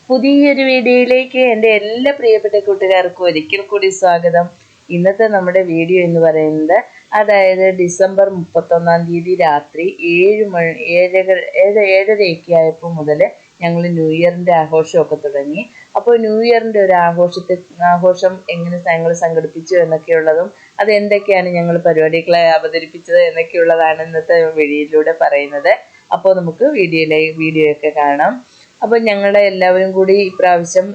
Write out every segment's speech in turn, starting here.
പുതിയൊരു വീഡിയോയിലേക്ക് എൻ്റെ എല്ലാ പ്രിയപ്പെട്ട കൂട്ടുകാർക്കും ഒരിക്കൽ കൂടി സ്വാഗതം. ഇന്നത്തെ നമ്മുടെ വീഡിയോ എന്ന് പറയുന്നത് അതായത് ഡിസംബർ 31 രാത്രി 7:30 ആയപ്പോൾ മുതൽ ഞങ്ങൾ ന്യൂ ഇയറിൻ്റെ ആഘോഷമൊക്കെ തുടങ്ങി. അപ്പോൾ ന്യൂ ഇയറിൻ്റെ ഒരു ആഘോഷം എങ്ങനെ ഞങ്ങൾ സംഘടിപ്പിച്ചു എന്നൊക്കെയുള്ളതും അത് എന്തൊക്കെയാണ് ഞങ്ങൾ പരിപാടികളെ അവതരിപ്പിച്ചത് എന്നൊക്കെയുള്ളതാണ് ഇന്നത്തെ വീഡിയോയിലൂടെ പറയുന്നത്. അപ്പോൾ നമുക്ക് വീഡിയോയൊക്കെ കാണാം. അപ്പോൾ ഞങ്ങളുടെ എല്ലാവരും കൂടി ഇപ്രാവശ്യം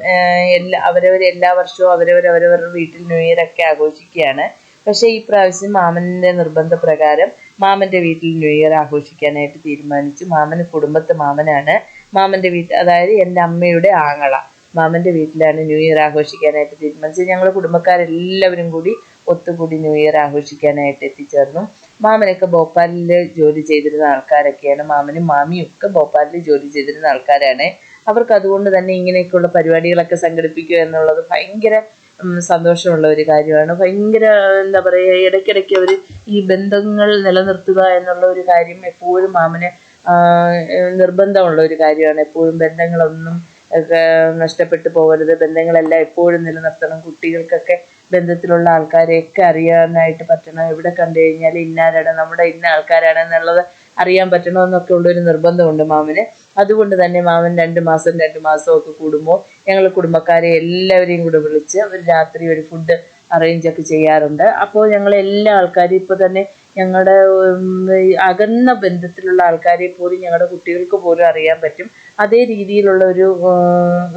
എല്ലാ വർഷവും അവരവരുടെ വീട്ടിൽ ന്യൂ ഇയർ ഒക്കെ ആഘോഷിക്കുകയാണ്. പക്ഷേ ഈ പ്രാവശ്യം മാമൻ്റെ നിർബന്ധപ്രകാരം മാമൻ്റെ വീട്ടിൽ ന്യൂ ഇയർ ആഘോഷിക്കാനായിട്ട് തീരുമാനിച്ചു. മാമനാണ്. മാമൻ്റെ വീട്ടിൽ, അതായത് എൻ്റെ അമ്മയുടെ ആങ്ങള മാമൻ്റെ വീട്ടിലാണ് ന്യൂ ഇയർ ആഘോഷിക്കാനായിട്ട് തീരുമാനിച്ചത്. ഞങ്ങൾ കുടുംബക്കാരെല്ലാവരും കൂടി ഒത്തുകൂടി ന്യൂ ഇയർ ആഘോഷിക്കാനായിട്ട് എത്തിച്ചേർന്നു. മാമനൊക്കെ ഭോപ്പാലിൽ ജോലി ചെയ്തിരുന്ന ആൾക്കാരൊക്കെയാണ്. മാമനും മാമിയും ഒക്കെ ഭോപ്പാലിൽ ജോലി ചെയ്തിരുന്ന ആൾക്കാരാണ്. അവർക്ക് അതുകൊണ്ട് തന്നെ ഇങ്ങനെയൊക്കെയുള്ള പരിപാടികളൊക്കെ സംഘടിപ്പിക്കുക എന്നുള്ളത് ഭയങ്കര സന്തോഷമുള്ള ഒരു കാര്യമാണ്. ഭയങ്കര എന്താ പറയുക, ഇടയ്ക്കിടയ്ക്ക് അവർ ഈ ബന്ധങ്ങൾ നിലനിർത്തുക എന്നുള്ള ഒരു കാര്യം എപ്പോഴും മാമന് നിർബന്ധമുള്ള ഒരു കാര്യമാണ്. എപ്പോഴും ബന്ധങ്ങളൊന്നും നഷ്ടപ്പെട്ടു പോകരുത്, ബന്ധങ്ങളെല്ലാം എപ്പോഴും നിലനിർത്തണം. കുട്ടികൾക്കൊക്കെ ബന്ധത്തിലുള്ള ആൾക്കാരെയൊക്കെ അറിയാനായിട്ട് പറ്റണം. എവിടെ കണ്ടു കഴിഞ്ഞാൽ ഇന്നാരാണ്, നമ്മുടെ ഇന്ന ആൾക്കാരാണ് എന്നുള്ളത് അറിയാൻ പറ്റണമെന്നൊക്കെ ഉള്ളൊരു നിർബന്ധമുണ്ട് മാമന്. അതുകൊണ്ട് തന്നെ മാമൻ 2 മാസമൊക്കെ കൂടുമ്പോൾ ഞങ്ങൾ കുടുംബക്കാരെ എല്ലാവരെയും കൂടെ വിളിച്ച് ഒരു രാത്രി ഒരു ഫുഡ് അറേഞ്ചൊക്കെ ചെയ്യാറുണ്ട്. അപ്പോൾ ഞങ്ങൾ എല്ലാ ആൾക്കാരും ഇപ്പോൾ തന്നെ ഞങ്ങളുടെ അകന്ന ബന്ധത്തിലുള്ള ആൾക്കാരെ പോലും ഞങ്ങളുടെ കുട്ടികൾക്ക് പോലും അറിയാൻ പറ്റും. അതേ രീതിയിലുള്ള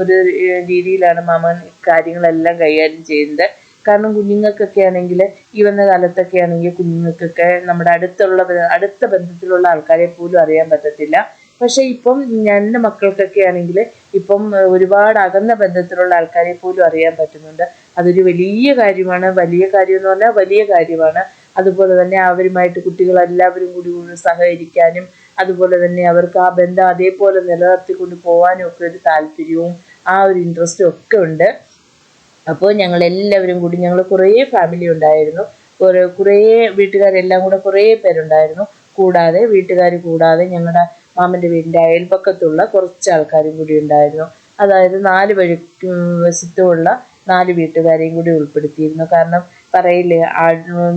ഒരു രീതിയിലാണ് മാമൻ കാര്യങ്ങളെല്ലാം കൈകാര്യം ചെയ്യുന്നത്. കാരണം കുഞ്ഞുങ്ങൾക്കൊക്കെ ആണെങ്കിൽ ഈ വന്ന കാലത്തൊക്കെ ആണെങ്കിൽ കുഞ്ഞുങ്ങൾക്കൊക്കെ നമ്മുടെ അടുത്ത ബന്ധത്തിലുള്ള ആൾക്കാരെ പോലും അറിയാൻ പറ്റത്തില്ല. പക്ഷേ ഇപ്പം എൻ്റെ മക്കൾക്കൊക്കെ ആണെങ്കിൽ ഇപ്പം ഒരുപാട് അകന്ന ബന്ധത്തിലുള്ള ആൾക്കാരെ പോലും അറിയാൻ പറ്റുന്നുണ്ട്. അതൊരു വലിയ കാര്യമാണ്. വലിയ കാര്യം എന്ന് പറഞ്ഞാൽ വലിയ കാര്യമാണ്. അതുപോലെ തന്നെ അവരുമായിട്ട് കുട്ടികളെല്ലാവരും കൂടി സഹകരിക്കാനും അതുപോലെ തന്നെ അവർക്ക് ആ ബന്ധം അതേപോലെ നിലനിർത്തിക്കൊണ്ട് പോകാനും ഒക്കെ ഒരു താല്പര്യവും ആ ഒരു ഇൻട്രസ്റ്റും ഒക്കെ ഉണ്ട്. അപ്പോൾ ഞങ്ങളെല്ലാവരും കൂടി, ഞങ്ങൾ കുറേ ഫാമിലി ഉണ്ടായിരുന്നു, കുറേ വീട്ടുകാരെല്ലാം കൂടെ കുറേ പേരുണ്ടായിരുന്നു. വീട്ടുകാർ കൂടാതെ ഞങ്ങളുടെ മാമൻ്റെ വീടിൻ്റെ അയൽപക്കത്തുള്ള കുറച്ച് ആൾക്കാരും കൂടി ഉണ്ടായിരുന്നു. അതായത് 4 വശത്തുമുള്ള 4 വീട്ടുകാരെയും കൂടി ഉൾപ്പെടുത്തിയിരുന്നു. കാരണം പറയില്ലേ,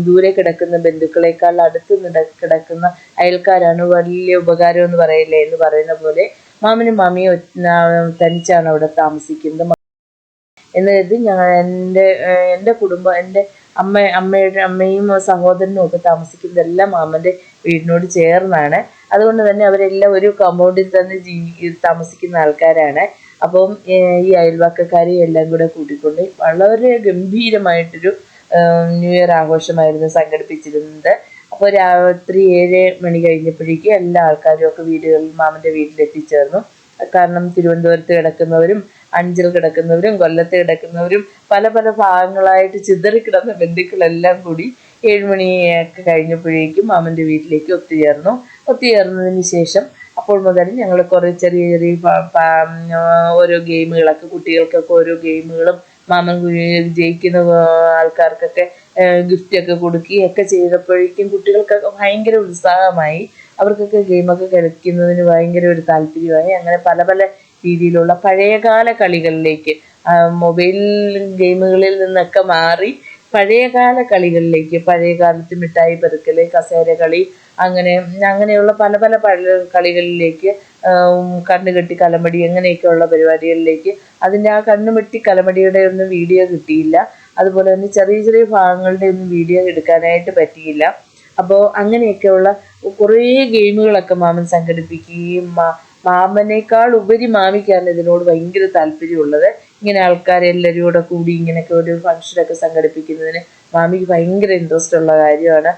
ദൂരെ കിടക്കുന്ന ബന്ധുക്കളെക്കാൾ അടുത്ത് കിടക്കുന്ന അയൽക്കാരാണ് വലിയ ഉപകാരം എന്ന് പറയില്ലേ എന്ന് പറയുന്ന പോലെ മാമനും മാമിയും തനിച്ചാണ് അവിടെ താമസിക്കുന്നത്. എന്നത് എൻ്റെ കുടുംബം, എൻ്റെ അമ്മയും സഹോദരനും ഒക്കെ താമസിക്കുന്നതെല്ലാം മാമൻ്റെ വീടിനോട് ചേർന്നാണ്. അതുകൊണ്ട് തന്നെ അവരെല്ലാം ഒരു കമ്പൗണ്ടിൽ തന്നെ താമസിക്കുന്ന ആൾക്കാരാണ്. അപ്പം ഈ അയൽവക്കക്കാരെയും എല്ലാം കൂടെ കൂട്ടിക്കൊണ്ട് വളരെ ഗംഭീരമായിട്ടൊരു ന്യൂ ഇയർ ആഘോഷമായിരുന്നു സംഘടിപ്പിച്ചിരുന്നത്. അപ്പോൾ രാത്രി 7 മണി കഴിഞ്ഞപ്പോഴേക്കും എല്ലാ ആൾക്കാരും ഒക്കെ മാമൻ്റെ വീട്ടിലെത്തിച്ചേർന്നു. കാരണം തിരുവനന്തപുരത്ത് കിടക്കുന്നവരും അഞ്ചൽ കിടക്കുന്നവരും കൊല്ലത്ത് കിടക്കുന്നവരും പല ഭാഗങ്ങളായിട്ട് ചിതറിക്കിടന്ന ബന്ധുക്കളെല്ലാം കൂടി 7 മണിയൊക്കെ കഴിഞ്ഞപ്പോഴേക്കും മാമൻ്റെ വീട്ടിലേക്ക് ഒത്തുചേർന്നതിന് ശേഷം അപ്പോൾ മുതൽ ഞങ്ങൾ കുറേ ചെറിയ ഓരോ ഗെയിമുകളൊക്കെ, കുട്ടികൾക്കൊക്കെ ഓരോ ഗെയിമുകളും മാമൻ ജയിക്കുന്ന ആൾക്കാർക്കൊക്കെ ഗിഫ്റ്റൊക്കെ കൊടുക്കുകയൊക്കെ ചെയ്തപ്പോഴേക്കും കുട്ടികൾക്കൊക്കെ ഭയങ്കര ഉത്സാഹമായി. അവർക്കൊക്കെ ഗെയിമൊക്കെ കളിക്കുന്നതിന് ഭയങ്കര ഒരു താല്പര്യമായി. അങ്ങനെ പല രീതിയിലുള്ള പഴയകാല കളികളിലേക്ക്, മൊബൈൽ ഗെയിമുകളിൽ നിന്നൊക്കെ മാറി പഴയകാല കളികളിലേക്ക്, പഴയകാലത്ത് മിഠായി പെറുക്കൽ, കസേര കളി, അങ്ങനെയുള്ള പല കളികളിലേക്ക്, കണ്ണുകെട്ടി കലമടി, അങ്ങനെയൊക്കെയുള്ള പരിപാടികളിലേക്ക്. അതിൻ്റെ ആ കണ്ണുമെട്ടി കലമടിയുടെ ഒന്നും വീഡിയോ കിട്ടിയില്ല. അതുപോലെ തന്നെ ചെറിയ ഭാഗങ്ങളുടെ ഒന്നും വീഡിയോ എടുക്കാനായിട്ട് പറ്റിയില്ല. അപ്പോൾ അങ്ങനെയൊക്കെയുള്ള കുറേ ഗെയിമുകളൊക്കെ മാമൻ സംഘടിപ്പിക്കുകയും മാമനേക്കാൾ ഉപരി മാമിക്കാണ് ഇതിനോട് ഭയങ്കര താല്പര്യമുള്ളത്. ഇങ്ങനെ ആൾക്കാരെല്ലാവരും കൂടെ കൂടി ഇങ്ങനെയൊക്കെ ഒരു ഫംഗ്ഷനൊക്കെ സംഘടിപ്പിക്കുന്നതിന് മാമിക്ക് ഭയങ്കര ഇൻട്രസ്റ്റ് ഉള്ള കാര്യമാണ്.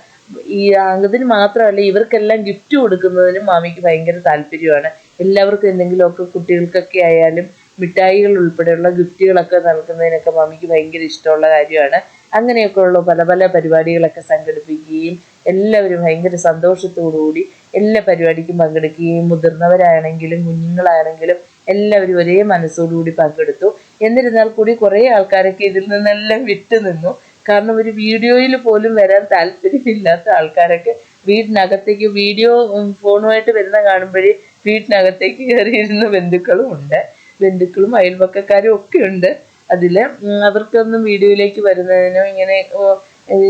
അതിന് മാത്രമല്ല, ഇവർക്കെല്ലാം ഗിഫ്റ്റ് കൊടുക്കുന്നതിനും മാമിക്ക് ഭയങ്കര താല്പര്യമാണ്. എല്ലാവർക്കും എന്തെങ്കിലുമൊക്കെ, കുട്ടികൾക്കൊക്കെ ആയാലും മിഠായികൾ ഉൾപ്പെടെയുള്ള ഗിഫ്റ്റുകളൊക്കെ നൽകുന്നതിനൊക്കെ മാമിക്ക് ഭയങ്കര ഇഷ്ടമുള്ള കാര്യമാണ്. അങ്ങനെയൊക്കെയുള്ള പല പരിപാടികളൊക്കെ സംഘടിപ്പിക്കുകയും എല്ലാവരും ഭയങ്കര സന്തോഷത്തോടുകൂടി എല്ലാ പരിപാടിക്കും പങ്കെടുക്കുകയും മുതിർന്നവരാണെങ്കിലും കുഞ്ഞുങ്ങളാണെങ്കിലും എല്ലാവരും ഒരേ മനസ്സോടുകൂടി പങ്കെടുത്തു. എന്നിരുന്നാൽ കൂടി കുറേ ആൾക്കാരൊക്കെ ഇതിൽ നിന്നെല്ലാം വിട്ടുനിന്നു. കാരണം ഒരു വീഡിയോയിൽ പോലും വരാൻ താല്പര്യമില്ലാത്ത ആൾക്കാരൊക്കെ വീഡിയോ ഫോണുമായിട്ട് വരുന്ന കാണുമ്പോഴേ വീട്ടിനകത്തേക്ക് കയറിയിരുന്ന ബന്ധുക്കളും ഉണ്ട്. ബന്ധുക്കളും അയൽപക്കക്കാരും ഒക്കെ ഉണ്ട് അതിൽ. അവർക്കൊന്നും വീഡിയോയിലേക്ക് വരുന്നതിനോ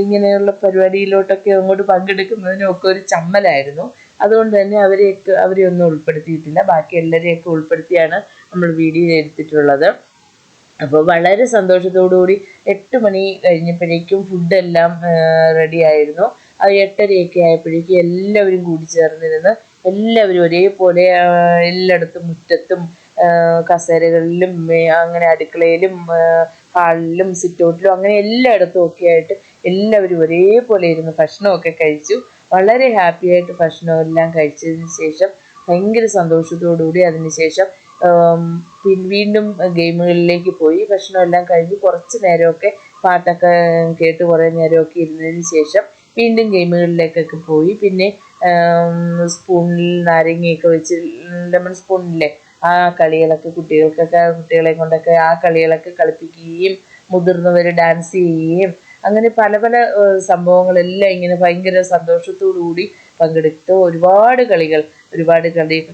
ഇങ്ങനെയുള്ള പരിപാടിയിലോട്ടൊക്കെ അങ്ങോട്ട് പങ്കെടുക്കുന്നതിനും ഒക്കെ ഒരു ചമ്മലായിരുന്നു. അതുകൊണ്ട് തന്നെ അവരെ ഒന്നും ഉൾപ്പെടുത്തിയിട്ടില്ല. ബാക്കി എല്ലാവരെയൊക്കെ ഉൾപ്പെടുത്തിയാണ് നമ്മൾ വീഡിയോ എടുത്തിട്ടുള്ളത്. അപ്പോൾ വളരെ സന്തോഷത്തോടുകൂടി 8 മണി കഴിഞ്ഞപ്പോഴേക്കും ഫുഡെല്ലാം റെഡി ആയിരുന്നു. അത് 8:30 ആയപ്പോഴേക്കും എല്ലാവരും കൂടി ചേർന്നിരുന്ന് എല്ലാവരും ഒരേപോലെ എല്ലായിടത്തും മുറ്റത്തും കസേരകളിലും അങ്ങനെ അടുക്കളയിലും ഹാളിലും സിറ്റൗട്ടിലും അങ്ങനെ എല്ലായിടത്തും ഒക്കെ ആയിട്ട് എല്ലാവരും ഒരേപോലെ ഇരുന്ന് ഭക്ഷണമൊക്കെ കഴിച്ചു. വളരെ ഹാപ്പി ആയിട്ട് ഭക്ഷണമെല്ലാം കഴിച്ചതിന് ശേഷം ഭയങ്കര സന്തോഷത്തോടുകൂടി അതിനുശേഷം വീണ്ടും ഗെയിമുകളിലേക്ക് പോയി. ഭക്ഷണമെല്ലാം കഴിഞ്ഞ് കുറച്ച് നേരമൊക്കെ പാട്ടൊക്കെ കേട്ട് കുറേ നേരമൊക്കെ ഇരുന്നതിന് ശേഷം വീണ്ടും ഗെയിമുകളിലേക്കൊക്കെ പോയി. പിന്നെ സ്പൂണിൽ നാരങ്ങയൊക്കെ വെച്ച് ലെമൺ സ്പൂണില്ലേ ആ കളികളൊക്കെ കുട്ടികളെ കൊണ്ടൊക്കെ ആ കളികളൊക്കെ കളിപ്പിക്കുകയും മുതിർന്നവർ ഡാൻസ് ചെയ്യുകയും അങ്ങനെ പല പല സംഭവങ്ങളെല്ലാം ഇങ്ങനെ ഭയങ്കര സന്തോഷത്തോടു കൂടി പങ്കെടുത്ത് ഒരുപാട് കളി,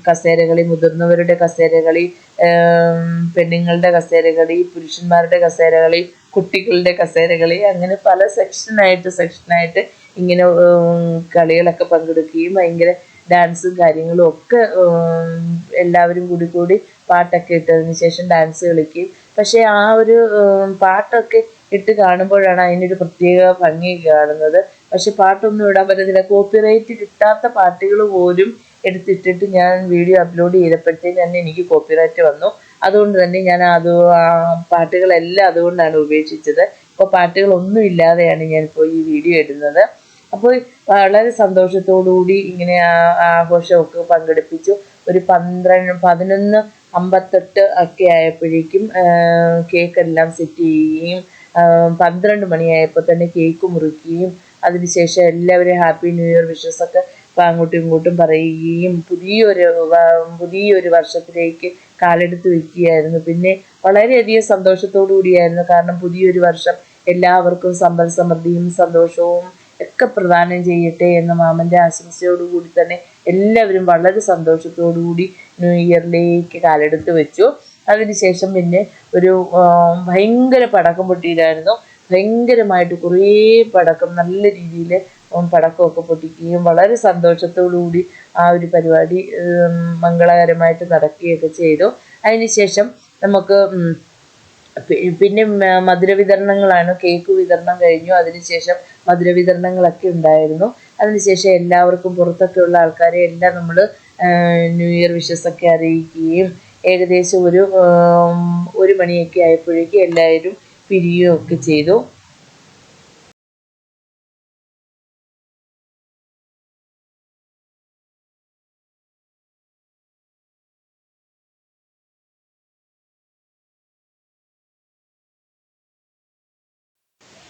കസേരകളി, മുതിർന്നവരുടെ കസേരകളി, പെണ്ണുങ്ങളുടെ കസേരകളി, പുരുഷന്മാരുടെ കസേരകളി, കുട്ടികളുടെ കസേരകളി, അങ്ങനെ പല സെക്ഷനായിട്ട് ഇങ്ങനെ കളികളൊക്കെ പങ്കെടുക്കുകയും ഭയങ്കര ഡാൻസും കാര്യങ്ങളും ഒക്കെ എല്ലാവരും കൂടി പാട്ടൊക്കെ ഇട്ടതിന് ശേഷം ഡാൻസ് കളിക്കുകയും. പക്ഷേ ആ ഒരു പാട്ടൊക്കെ ഇട്ട് കാണുമ്പോഴാണ് അതിനൊരു പ്രത്യേക ഭംഗി കാണുന്നത്. പക്ഷെ പാട്ടൊന്നും ഇടാൻ പറ്റത്തില്ല. കോപ്പിറൈറ്റ് കിട്ടാത്ത പാട്ടുകൾ പോലും എടുത്തിട്ടിട്ട് ഞാൻ വീഡിയോ അപ്ലോഡ് ചെയ്തപ്പോഴത്തേക്ക് തന്നെ എനിക്ക് കോപ്പിറൈറ്റ് വന്നു. അതുകൊണ്ട് തന്നെ ഞാൻ പാട്ടുകളെല്ലാം അതുകൊണ്ടാണ് ഉപേക്ഷിച്ചത്. ഇപ്പോൾ പാട്ടുകളൊന്നും ഇല്ലാതെയാണ് ഞാനിപ്പോൾ ഈ വീഡിയോ ഇടുന്നത്. അപ്പോൾ വളരെ സന്തോഷത്തോടുകൂടി ഇങ്ങനെ ആഘോഷമൊക്കെ പങ്കെടുപ്പിച്ചു. ഒരു 11:58 ഒക്കെ ആയപ്പോഴേക്കും കേക്കെല്ലാം സെറ്റ് ചെയ്യുകയും 12 മണിയായപ്പോൾ തന്നെ കേക്ക് മുറിക്കുകയും അതിനുശേഷം എല്ലാവരും ഹാപ്പി ന്യൂ ഇയർ വിഷസൊക്കെ അങ്ങോട്ടും ഇങ്ങോട്ടും പറയുകയും പുതിയൊരു വർഷത്തിലേക്ക് കാലെടുത്ത് വയ്ക്കുകയായിരുന്നു. പിന്നെ വളരെയധികം സന്തോഷത്തോടു കൂടിയായിരുന്നു. കാരണം പുതിയൊരു വർഷം എല്ലാവർക്കും സമ്പൽ സമൃദ്ധിയും സന്തോഷവും ഒക്കെ പ്രദാനം ചെയ്യട്ടെ എന്ന മാമൻ്റെ ആശംസയോടുകൂടി തന്നെ എല്ലാവരും വളരെ സന്തോഷത്തോടുകൂടി ന്യൂ ഇയറിലേക്ക് കാലെടുത്ത് വെച്ചു. അതിനുശേഷം പിന്നെ ഒരു ഭയങ്കര പടക്കം പൊട്ടിയിലായിരുന്നു. ഭയങ്കരമായിട്ട് കുറേ പടക്കം നല്ല രീതിയിൽ പടക്കമൊക്കെ പൊട്ടിക്കുകയും വളരെ സന്തോഷത്തോടുകൂടി ആ ഒരു പരിപാടി മംഗളകരമായിട്ട് നടക്കുകയൊക്കെ ചെയ്തു. അതിനുശേഷം നമുക്ക് പിന്നെ മധുരവിതരണങ്ങളാണ്. കേക്ക് വിതരണം കഴിഞ്ഞു. അതിനുശേഷം മധുരവിതരണങ്ങളൊക്കെ ഉണ്ടായിരുന്നു. അതിനുശേഷം എല്ലാവർക്കും പുറത്തൊക്കെ ഉള്ള ആൾക്കാരെ എല്ലാം നമ്മൾ ന്യൂ ഇയർ വിഷസൊക്കെ അറിയിക്കുകയും ഏകദേശം ഒരു മണിയൊക്കെ ആയപ്പോഴേക്കും എല്ലാവരും പിരിയുകയൊക്കെ ചെയ്തു.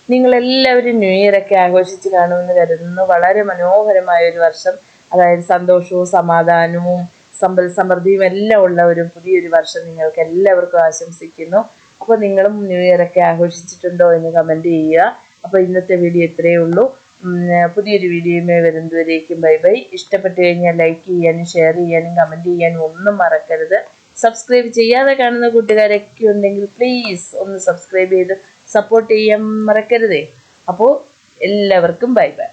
നിങ്ങളെല്ലാവരും ന്യൂ ഇയറൊക്കെ ആഘോഷിച്ച് കാണുമെന്ന് കരുതുന്നു. വളരെ മനോഹരമായ ഒരു വർഷം, അതായത് സന്തോഷവും സമാധാനവും സമ്പൽ സമൃദ്ധിയും എല്ലാം ഉള്ള ഒരു പുതിയൊരു വർഷം നിങ്ങൾക്ക് എല്ലാവർക്കും ആശംസിക്കുന്നു. അപ്പോൾ നിങ്ങളും ന്യൂ ഇയറൊക്കെ ആഘോഷിച്ചിട്ടുണ്ടോ എന്ന് കമൻറ്റ് ചെയ്യുക. അപ്പോൾ ഇന്നത്തെ വീഡിയോ ഇത്രയേ ഉള്ളൂ. പുതിയൊരു വീഡിയോയുമായി വരുന്നതുവരേക്കും ബൈ ബൈ. ഇഷ്ടപ്പെട്ട് കഴിഞ്ഞാൽ ലൈക്ക് ചെയ്യാനും ഷെയർ ചെയ്യാനും കമൻറ്റ് ചെയ്യാനും ഒന്നും മറക്കരുത്. സബ്സ്ക്രൈബ് ചെയ്യാതെ കാണുന്ന കൂട്ടുകാരൊക്കെ ഉണ്ടെങ്കിൽ പ്ലീസ് ഒന്ന് സബ്സ്ക്രൈബ് ചെയ്ത് സപ്പോർട്ട് ചെയ്യാൻ മറക്കരുതേ. അപ്പോൾ എല്ലാവർക്കും ബൈ ബൈ.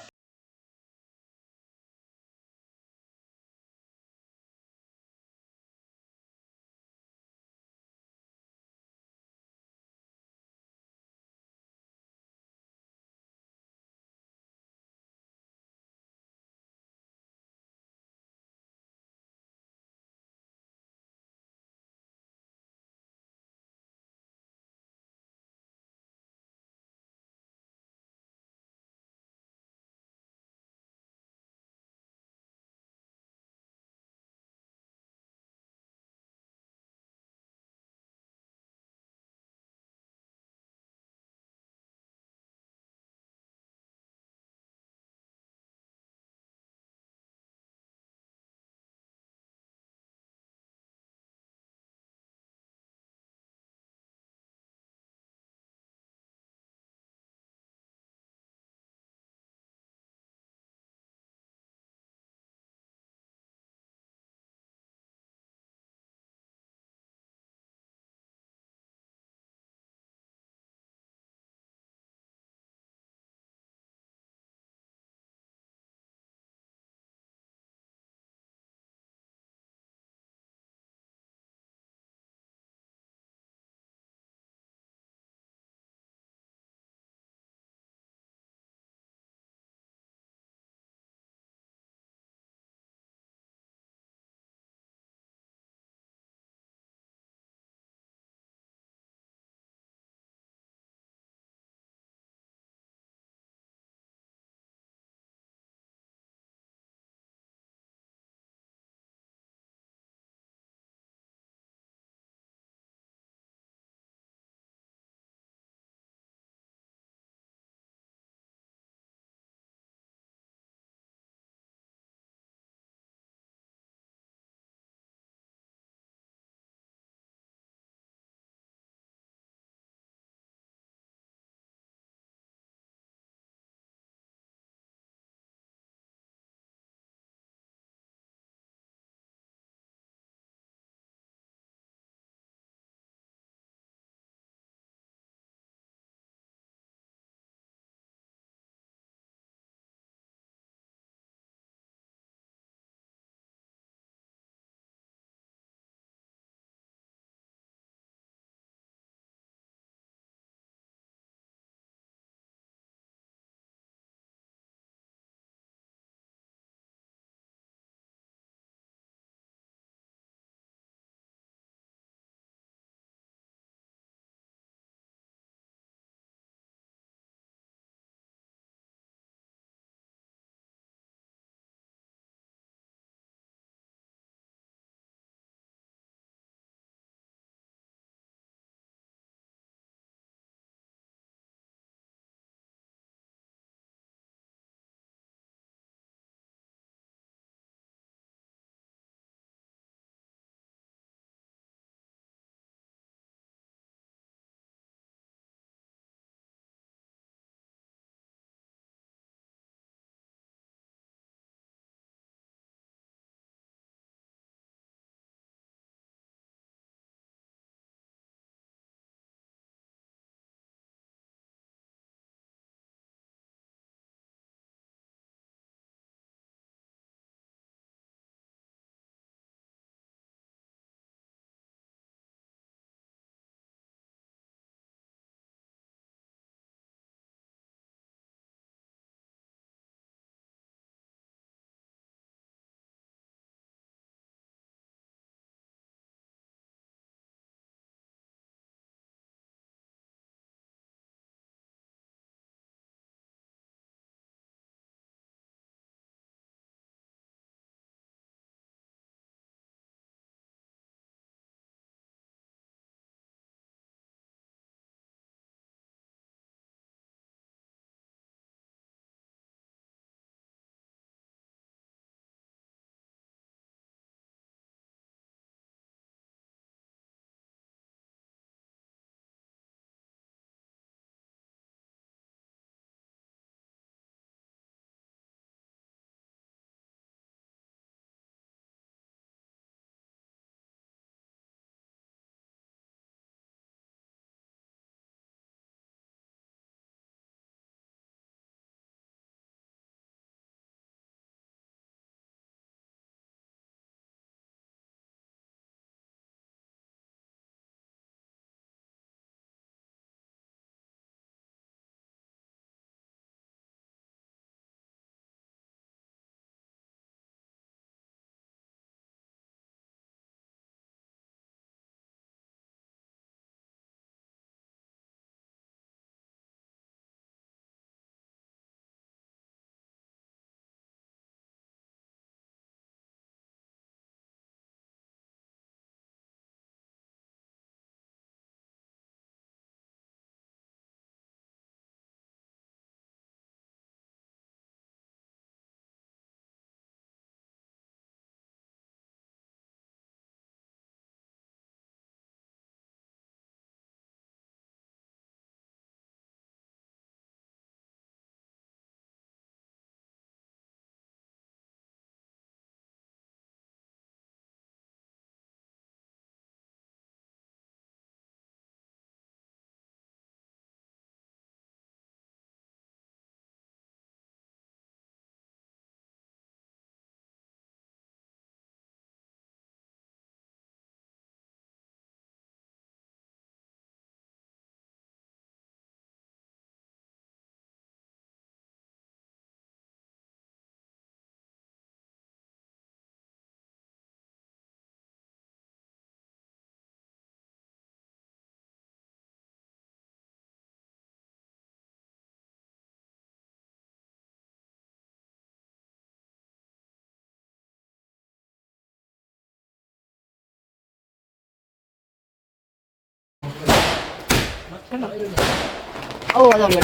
ഓ അതുള്ളൂ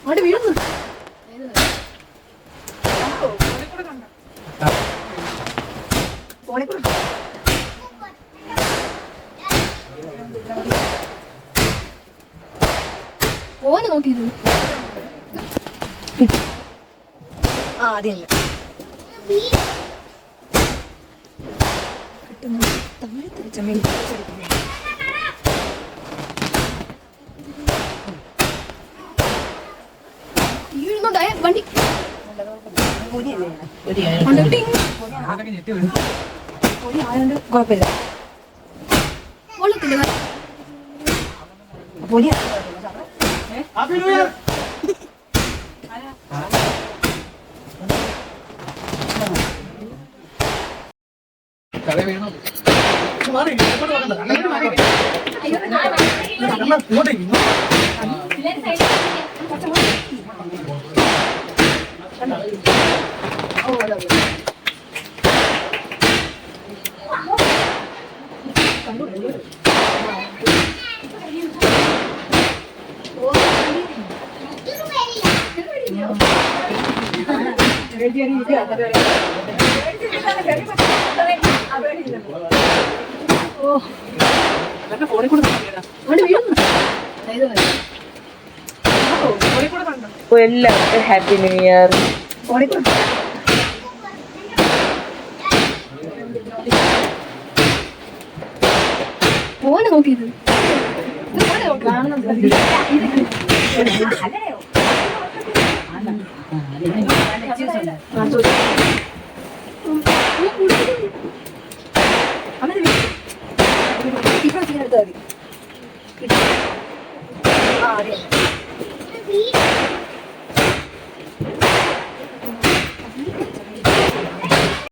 അവിടെ വീഴുന്നു ഓന് നോക്കിയത് ആ അതെയല്ല തമിഴ് തിരിച്ചമ്മയിൽ വീഴുന്നുണ്ടായ വണ്ടി കുഴപ്പമില്ല കൊള്ളത്തില്ല അപ്പോൾ എല്ലാവർക്കും ഹാപ്പി ന്യൂ ഇയർ. ഓന് നോക്കിയത് എടുത്താൽ മതി.